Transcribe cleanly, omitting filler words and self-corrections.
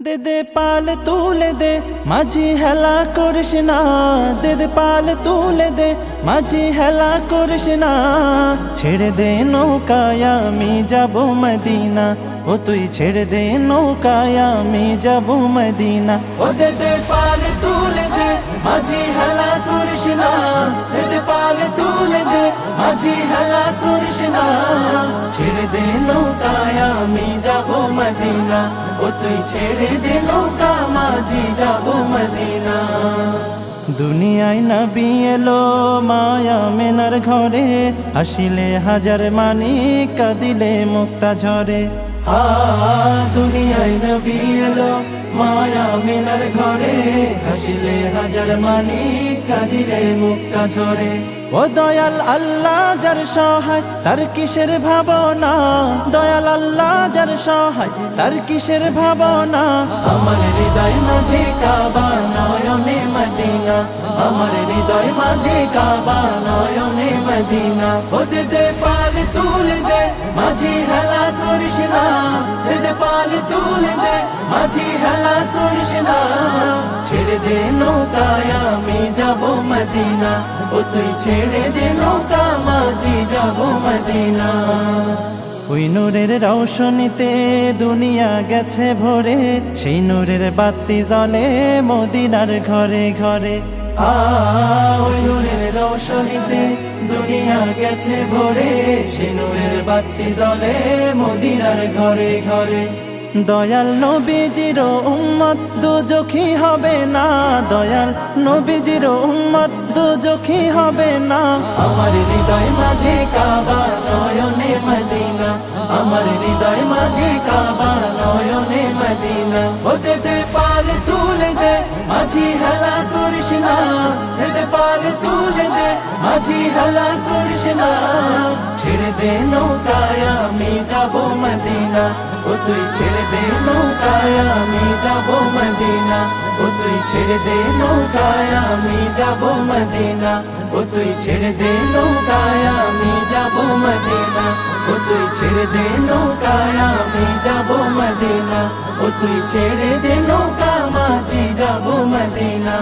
দে দে পাল তুলে দে মাঝি হেলা করিস না, দে দে পাল তুলে দে মাঝি হেলা করিস না। ছেড়ে দে নৌকায় আমি যাব মদিনা, ও তুই ছেড়ে দে নৌকায় আমি যাব মদিনা। ও দে দে পাল তুলে দে মাঝি হেলা করিস না, দে দে পাল তুলে দে মাঝি হেলা করিস না। ছেড়ে দে নৌকায় আমি যাব মদিনা, ও তুই ছেড়ে দে নৌকা মাঝি যাব মদিনা। দুনিয়ায় নবী এলো মায়া মেনার ঘরে, হাসিলে হাজার মানিক কাঁদিলে মুক্তা ঝরে। দুনিয়ায় নবী এলো মায়া মেনার ঘরে, হাসিলে হাজার মানিক কাঁদিলে মুক্তা ঝরে। ও দয়াল আল্লাহ যার সহায় তার কিসের ভাবনা, দয়াল আল্লাহ যার সহায় তার কিসের ভাবনা। আমার হৃদয় মাঝে কাবা নয়নে মদিনা, আমার হৃদয় মাঝে কাবা নয়নে মদিনা। ও দে দে পাল তুলে দে মাঝি হেলা করিস না, দে দে পাল তুলে দে মাঝি হেলা করিস না। ছেড়ে দে নৌকায় আমি যাব মদিনা, ও তুই ছেড়ে দে নৌকা মাঝি যাব মদিনা। ওই নূরের রৌশনীতে দুনিয়া গেছে ভরে, সেই নূরের বাতি জ্বলে মদিনার ঘরে ঘরে। ওই নূরের রৌশনীতে দুনিয়া গেছে ভরে, সেই নূরের বাতি জ্বলে মদিনার ঘরে ঘরে। দয়াল নবীজির উম্মত দুজখী হবে না, দয়াল নবীজির উম্মত দুজখী হবে না। আমার হৃদয় মাঝে কাবা নয়নে মদিনা, আমার হৃদয় মাঝে কাবা নয়নে মদিনা। ও দে দে পাল তুলে দে মাঝি হেলা করিস না, দে দে পাল তুলে দে মাঝি হেলা করিস না। ছেড়ে দে নৌকায় আমি যাব মদিনা, ও তুই ছেড়ে দে নৌকায় আমি যাব মদিনা, ও তুই ছেড়ে দে নৌকায় আমি যাব মদিনা, ও তুই ছেড়ে দে নৌকায় আমি যাব মদিনা, ও তুই ছেড়ে দে নৌকায় আমি যাব মদিনা, ও তুই ছেড়ে দে নৌকা মাঝি যাব মদিনা।